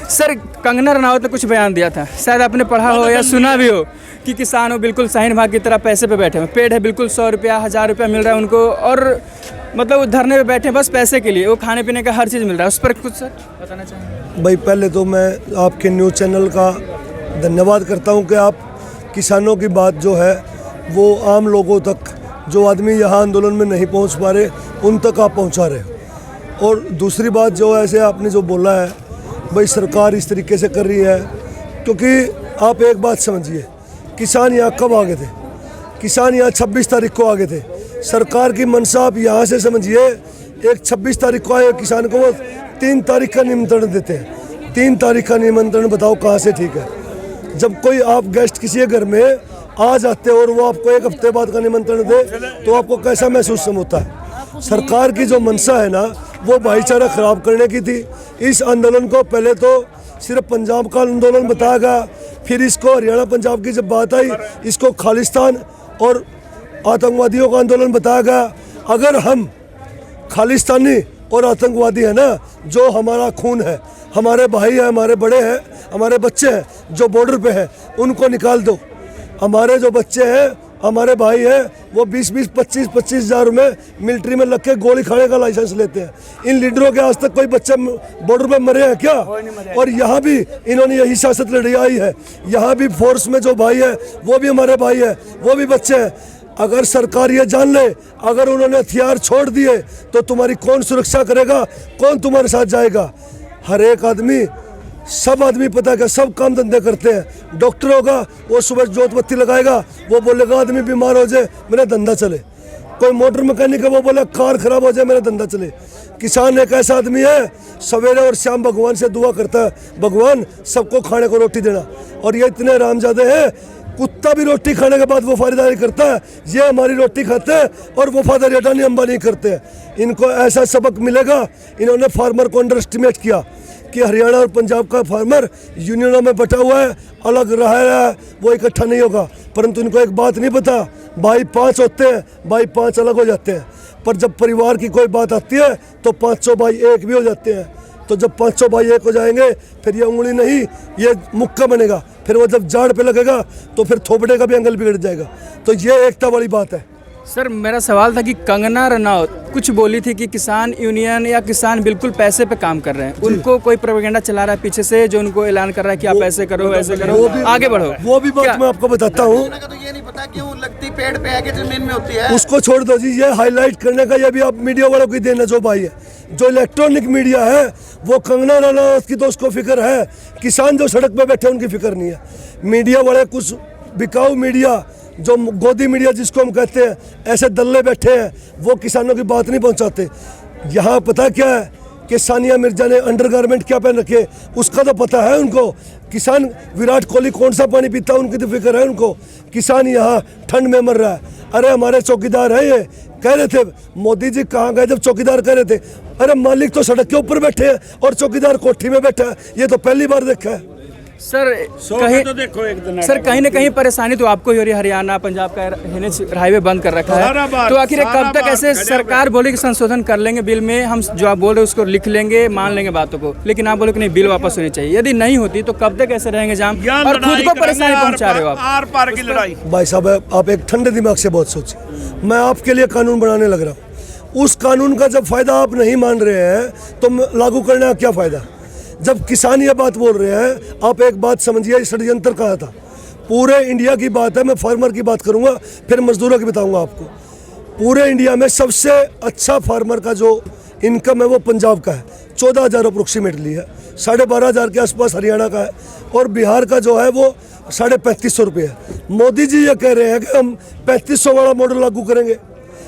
Sir Kangana Ranaut ने कुछ बयान दिया था, शायद आपने पढ़ा हो या सुना भी हो कि किसान हो बिल्कुल शाहीन भाग की तरह पैसे पे बैठे हैं। पेड़ है बिल्कुल 100 रुपया 1000 रुपया मिल रहा है उनको, और मतलब वो धरने पे बैठे हैं बस पैसे के लिए, वो खाने पीने का हर चीज़ मिल रहा है। उस पर कुछ सर बताना चाहेंगे? भाई पहले तो मैं आपके न्यूज़ चैनल का धन्यवाद करता हूं कि आप किसानों की बात जो है वो आम लोगों तक, जो आदमी यहाँ आंदोलन में नहीं पहुँच पा रहे उन तक आप पहुँचा रहे हो। और दूसरी बात जो ऐसे आपने जो बोला है भाई सरकार इस तरीके से कर रही है, क्योंकि आप एक बात समझिए, किसान यहाँ कब आ गए थे? किसान यहाँ 26 तारीख को आ गए थे। सरकार की मंशा आप यहाँ से समझिए, एक 26 तारीख को आए किसान को वो 3 तारीख का निमंत्रण देते हैं। 3 तारीख का निमंत्रण बताओ कहाँ से ठीक है? जब कोई आप गेस्ट किसी के घर में आ जाते हो और वो आपको एक हफ्ते बाद का निमंत्रण दे तो आपको कैसा महसूस होता है? सरकार की जो मंशा है ना वो भाईचारा खराब करने की थी। इस आंदोलन को पहले तो सिर्फ पंजाब का आंदोलन बताया गया, फिर इसको हरियाणा पंजाब की जब बात आई इसको खालिस्तान और आतंकवादियों का आंदोलन बताया गया। अगर हम खालिस्तानी और आतंकवादी है ना, जो हमारा खून है, हमारे भाई है, हमारे बड़े हैं, हमारे बच्चे हैं जो बॉर्डर पे हैं, उनको निकाल दो। हमारे जो बच्चे हैं, हमारे भाई हैं, वो 20-20, 25-25 हज़ार में मिलिट्री में लग के गोली खाने का लाइसेंस लेते हैं। इन लीडरों के आज तक कोई बच्चे बॉर्डर पे मरे हैं क्या? और यहाँ भी इन्होंने यही सियासत लड़ी आई है। यहाँ भी फोर्स में जो भाई है वो भी हमारे भाई है, वो भी बच्चे हैं। अगर सरकार ये जान ले, अगर उन्होंने हथियार छोड़ दिए तो तुम्हारी कौन सुरक्षा करेगा? कौन तुम्हारे साथ जाएगा? हर एक आदमी, सब आदमी पता है कि सब काम धंधे करते हैं। डॉक्टर होगा वो सुबह जोत बत्ती लगाएगा, वो बोलेगा आदमी बीमार हो जाए मेरा धंधा चले। कोई मोटर मैकेनिक है वो बोले कार खराब हो जाए मेरा धंधा चले। किसान एक ऐसा आदमी है सवेरे और शाम भगवान से दुआ करता है, भगवान सबको खाने को रोटी देना। और ये इतने रामजादे हैं, कुत्ता भी रोटी खाने के बाद वफादारी करता है, ये हमारी रोटी खाते हैं और वफादारी अडानी अंबानी करते हैं। इनको ऐसा सबक मिलेगा। इन्होंने फार्मर को अंडर एस्टिमेट किया कि हरियाणा और पंजाब का फार्मर यूनियनों में बटा हुआ है, अलग रह रहा है, वो इकट्ठा नहीं होगा। परंतु इनको एक बात नहीं पता, भाई 5 होते हैं, भाई 5 अलग हो जाते हैं। पर जब परिवार की कोई बात आती है तो 500 भाई एक भी हो जाते हैं। तो जब 500 भाई एक हो जाएंगे फिर ये उंगली नहीं, ये मुक्का बनेगा। फिर वो जब जाड़ पे लगेगा तो फिर थोपड़े का भी एंगल बिगड़ जाएगा। तो ये एकता वाली बात है। सर मेरा सवाल था कि कंगना रनावत कुछ बोली थी कि किसान यूनियन या किसान बिल्कुल पैसे पे काम कर रहे हैं, उनको कोई प्रोपेगेंडा चला रहा है पीछे से जो उनको ऐलान कर रहा है कि आप ऐसे करो ऐसे करो, आगे बढ़ो। वो भी बात मैं आपको बताता हूँ। तो ये नहीं पता क्यों लगती पेड़ पे आगे जमीन में होती है। उसको छोड़ दो जी, ये हाईलाइट करने का ये भी आप मीडिया वालों की देना। जो भाई है, जो इलेक्ट्रॉनिक मीडिया है, वो कंगना रनावत की तो उसको फिक्र है, किसान जो सड़क पे बैठे उनकी फिक्र नहीं है। मीडिया वाले कुछ बिकाऊ मीडिया, जो गोदी मीडिया जिसको हम कहते हैं, ऐसे दल्ले बैठे हैं, वो किसानों की बात नहीं पहुंचाते। यहाँ पता क्या है कि सानिया मिर्जा ने अंडरगारमेंट क्या पहन रखे, उसका तो पता है उनको। किसान विराट कोहली कौन सा पानी पीता है उनकी तो फिक्र है उनको। किसान यहाँ ठंड में मर रहा है। अरे हमारे चौकीदार है, ये कह रहे थे मोदी जी कहाँ गए जब चौकीदार कह रहे थे। अरे मालिक तो सड़क के ऊपर बैठे हैं और चौकीदार कोठी में बैठा है, ये तो पहली बार देखा है। सर कहीं तो देखो एक दिन सर कहीं ना कहीं परेशानी तो आपको ही हो रही है। हरियाणा पंजाब का हाईवे बंद कर रखा है, तो आखिर कब तक ऐसे सरकार बोले कि संशोधन कर लेंगे बिल में, हम जो आप बोल रहे हैं उसको लिख लेंगे, मान लेंगे बातों को, लेकिन आप बोले कि नहीं बिल वापस होनी चाहिए। यदि नहीं होती तो कब तक ऐसे रहेंगे जाम और खुद को परेशानी पहुंचा रहे हो आप? आर पार की लड़ाई। भाई साहब आप एक ठंडे दिमाग से बहुत सोचिए। मैं आपके लिए कानून बनाने लग रहा हूँ, उस कानून का जब फायदा आप नहीं मान रहे हैं तो लागू करने का क्या फायदा? जब किसान ये बात बोल रहे हैं, आप एक बात समझिए, षड्यंत्र कहा था। पूरे इंडिया की बात है, मैं फार्मर की बात करूंगा फिर मजदूरों की बताऊंगा आपको। पूरे इंडिया में सबसे अच्छा फार्मर का जो इनकम है वो पंजाब का है, 14,000 अप्रोक्सीमेटली है। 12,500 के आसपास हरियाणा का है और बिहार का जो है वो 3550 रुपये है। मोदी जी ये कह रहे हैं कि हम 3500 वाला मॉडल लागू करेंगे।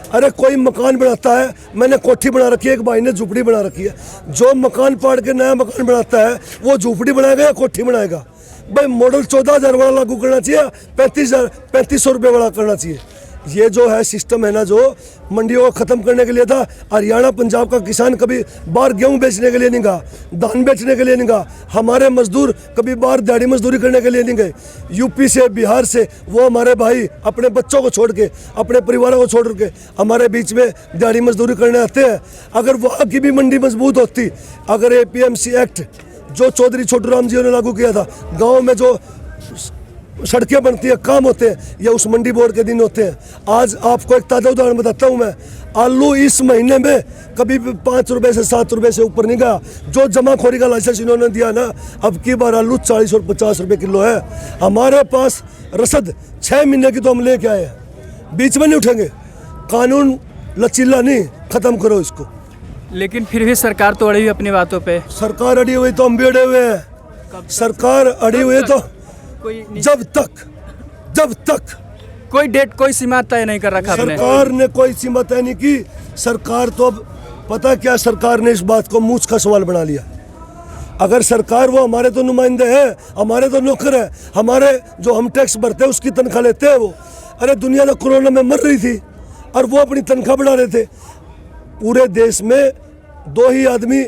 अरे कोई मकान बनाता है, मैंने कोठी बना रखी है, एक भाई ने झुपड़ी बना रखी है। जो मकान पाड़ के नया मकान बनाता है वो झुपड़ी बनाएगा या कोठी बनाएगा? भाई मॉडल 14,000 वाला लागू करना चाहिए, 3500 रुपये वाला करना चाहिए। ये जो है सिस्टम है ना, जो मंडियों को ख़त्म करने के लिए था। हरियाणा पंजाब का किसान कभी बाहर गेहूं बेचने के लिए नहीं गया, धान बेचने के लिए नहीं गया। हमारे मजदूर कभी बाहर दिहाड़ी मजदूरी करने के लिए नहीं गए। यूपी से, बिहार से वो हमारे भाई अपने बच्चों को छोड़ के, अपने परिवारों को छोड़ के हमारे बीच में दिहाड़ी मजदूरी करने आते हैं। अगर वहाँ की भी मंडी मजबूत होती, अगर APMC एक्ट जो चौधरी छोटू राम जी ने लागू किया था, गांव में जो सड़कें बनती है, काम होते हैं, ये उस मंडी बोर्ड के दिन होते हैं। आज आपको एक ताज़ा उदाहरण बताता हूँ मैं, आलू इस महीने में कभी 5 रुपए से 7 रुपए से ऊपर नहीं गया। जो जमाखोरी का लाइसेंस इन्होंने दिया ना, अब की बार आलू 40 और 50 रुपए किलो है। हमारे पास रसद 6 महीने की तो हम लेके आए हैं, बीच में नहीं उठेंगे। कानून लचीला नहीं, ख़त्म करो इसको। लेकिन फिर भी सरकार तो अड़ी हुई अपनी बातों पे। सरकार अड़ी हुई तो हम भी अड़े हुए हैं। सरकार अड़ी हुई तो जब तक कोई डेट, कोई सीमा तय नहीं कर रखा आपने। सरकार ने कोई सीमा तय नहीं की। सरकार तो अब पता क्या, सरकार ने इस बात को मूछ का सवाल बना लिया। अगर सरकार, वो हमारे तो नुमाइंदे हैं, हमारे तो नौकर है, हमारे जो हम टैक्स भरते हैं उसकी तनख्वाह लेते हैं वो। अरे दुनिया तो कोरोना में मर रही थी और वो अपनी तनख्वाह बढ़ा रहे थे। पूरे देश में 2 ही आदमी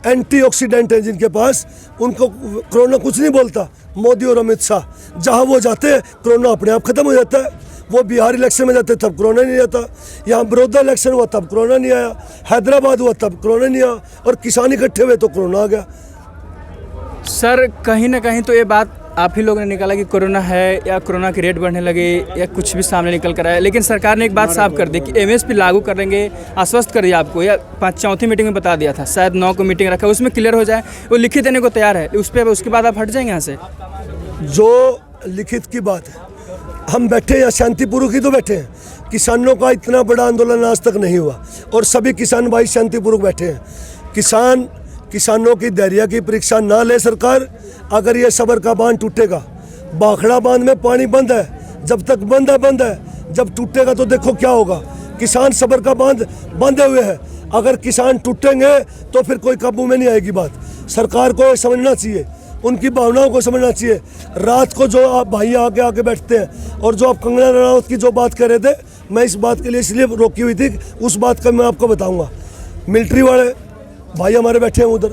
एंटीऑक्सीडेंट हैं जिनके पास, उनको कोरोना कुछ नहीं बोलता, मोदी और अमित शाह। जहां वो जाते हैं कोरोना अपने आप खत्म हो जाता है। वो बिहार इलेक्शन में जाते तब कोरोना नहीं आता, यहाँ बड़ौदा इलेक्शन हुआ तब कोरोना नहीं आया, हैदराबाद हुआ तब कोरोना नहीं आया, और किसान इकट्ठे हुए तो कोरोना आ गया। सर कहीं ना कहीं तो ये बात आप ही लोगों ने निकाला कि कोरोना है या कोरोना की रेट बढ़ने लगे या कुछ भी सामने निकल कर आया, लेकिन सरकार ने एक बात साफ कर दी कि एमएसपी लागू करेंगे, आश्वस्त कर दिया आपको, या 4वीं मीटिंग में बता दिया था, शायद 9 को मीटिंग रखा, उसमें क्लियर हो जाए, वो लिखित देने को तैयार है उस पर, उसके बाद आप हट जाएंगे यहाँ से। जो लिखित की बात है, हम बैठे हैं शांतिपूर्वक ही तो बैठे हैं। किसानों का इतना बड़ा आंदोलन आज तक नहीं हुआ और सभी किसान भाई शांतिपूर्वक बैठे हैं। किसानों की धैर्य की परीक्षा ना ले सरकार। अगर ये सबर का बांध टूटेगा, बाखड़ा बांध में पानी बंद है, जब तक बंद है, जब टूटेगा तो देखो क्या होगा। किसान सबर का बांध बांधे हुए हैं, अगर किसान टूटेंगे तो फिर कोई काबू में नहीं आएगी बात। सरकार को समझना चाहिए, उनकी भावनाओं को समझना चाहिए। रात को जो आप भाई आके बैठते हैं, और जो आप कंगना रनौत की जो बात कर रहे थे, मैं इस बात के लिए इसलिए रोकी हुई थी, उस बात का मैं आपको बताऊँगा। मिलिट्री वाले भाई हमारे बैठे हैं उधर,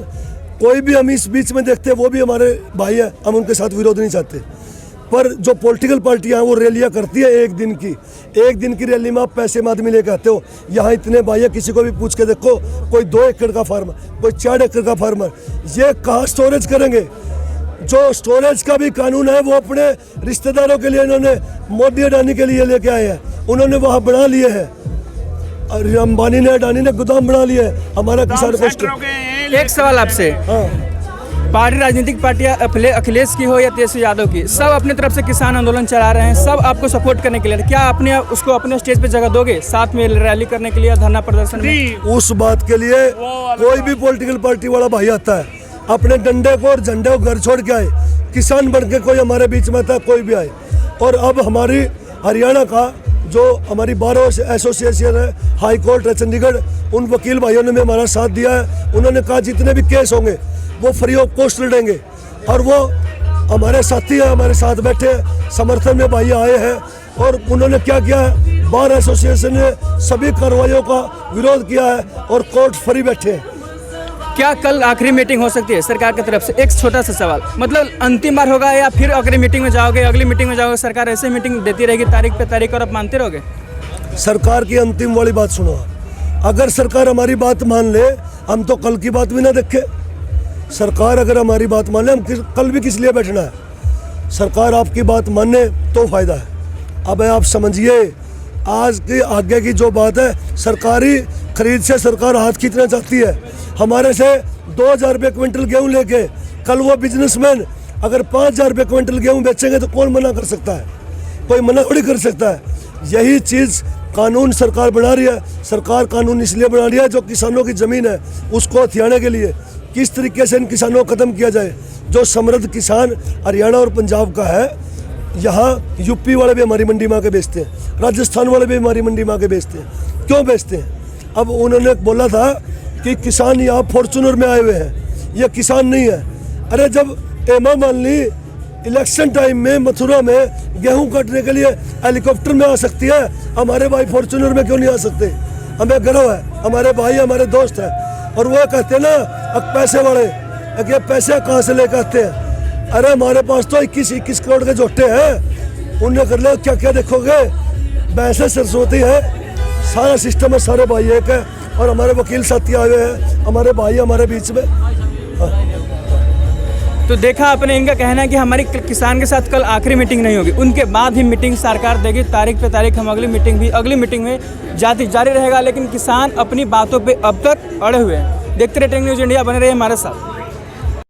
कोई भी हम इस बीच में देखते हैं वो भी हमारे भाई है, हम उनके साथ विरोध नहीं चाहते। पर जो पॉलिटिकल पार्टियां हैं वो रैलियां करती है एक दिन की रैली में आप पैसे में आदमी लेकर आते हो। यहाँ इतने भाई है, किसी को भी पूछ के देखो, कोई 2 एकड़ का फार्मर, कोई 4 एकड़ का फार्मर, ये कहाँ स्टोरेज करेंगे? जो स्टोरेज का भी कानून है वो अपने रिश्तेदारों के लिए इन्होंने मोदी अडानी के लिए लेके आए हैं, उन्होंने वहाँ बना लिए हैं। अंबानी ने अडानी ने गोदाम बना लिए है हमारा किसान को। एक सवाल आपसे, पार्टी राजनीतिक पार्टियां अखिलेश की हो या तेजस्वी यादव की, सब अपने तरफ से किसान आंदोलन चला रहे हैं, सब आपको सपोर्ट करने के लिए, क्या आपने उसको अपने स्टेज पे जगह दोगे साथ में रैली करने के लिए, धरना प्रदर्शन में? उस बात के लिए कोई भी पॉलिटिकल पार्टी वाला भाई आता है, अपने डंडे को और झंडे को घर छोड़ के आए, किसान बन के कोई हमारे बीच में था, कोई भी आए। और अब हमारी हरियाणा का जो हमारी बार एसोसिएशन है, हाई कोर्ट है चंडीगढ़, उन वकील भाइयों ने भी हमारा साथ दिया है। उन्होंने कहा जितने भी केस होंगे वो फ्री ऑफ कॉस्ट लड़ेंगे, और वो हमारे साथी है, हमारे साथ बैठे समर्थन में भाई आए हैं। और उन्होंने क्या किया है, बार एसोसिएशन ने सभी कार्रवाइयों का विरोध किया है और कोर्ट फ्री बैठे हैं। क्या कल आखिरी मीटिंग हो सकती है सरकार की तरफ से? एक छोटा सा सवाल, मतलब अंतिम बार होगा या फिर आखिरी मीटिंग में जाओगे, अगली मीटिंग में जाओगे, सरकार ऐसे मीटिंग देती रहेगी तारीख पे तारीख और आप मानते रहोगे? सरकार की अंतिम वाली बात सुनो, अगर सरकार हमारी बात मान ले, हम तो कल की बात भी ना देखे। सरकार अगर हमारी बात मान ले, हम कल भी किस लिए बैठना है? सरकार आपकी बात माने तो फायदा है। अब आप समझिए, आज की आगे की जो बात है, सरकारी खरीद से सरकार हाथ खींचना चाहती है। हमारे से 2000 रुपये क्विंटल गेहूँ लेके कल वो बिजनेसमैन अगर 5000 रुपये क्विंटल गेहूँ बेचेंगे तो कौन मना कर सकता है? कोई मना थोड़ी कर सकता है। यही चीज़ कानून सरकार बना रही है। सरकार कानून इसलिए बना रही है, जो किसानों की ज़मीन है उसको हथियाने के लिए, किस तरीके से इन किसानों को ख़त्म किया जाए। जो समृद्ध किसान हरियाणा और पंजाब का है, यहाँ यूपी वाले भी हमारी मंडी में आके बेचते हैं, राजस्थान वाले भी हमारी मंडी में आके बेचते हैं। क्यों बेचते हैं? अब उन्होंने बोला था कि किसान यहाँ फॉर्चूनर में आए हुए हैं, ये किसान नहीं है। अरे जब हेमा मालिनी इलेक्शन टाइम में मथुरा में गेहूं काटने के लिए हेलीकॉप्टर में आ सकती है, हमारे भाई फॉर्चूनर में क्यों नहीं आ सकते? हमें गर्व है, हमारे भाई हमारे दोस्त हैं। और वो कहते हैं ना, अब पैसे वाले, ये पैसे कहाँ से लेकर आते हैं? अरे हमारे पास तो 21 करोड़ के जोटे हैं, उन्हें कर लो, क्या क्या देखोगे? वैसे सरस्वती है, सारा सिस्टम है, सारे भाई एक है। और हमारे वकील साथी आए हुए हैं, हमारे भाई हमारे बीच में। तो देखा आपने, इनका कहना है कि हमारी किसान के साथ कल आखिरी मीटिंग नहीं होगी, उनके बाद ही मीटिंग सरकार देगी, तारीख पे तारीख हम अगली मीटिंग में जारी रहेगा। लेकिन किसान अपनी बातों पे अब तक अड़े हुए हैं। देखते रहे टेक न्यूज़ इंडिया, बने रहिए हमारे साथ।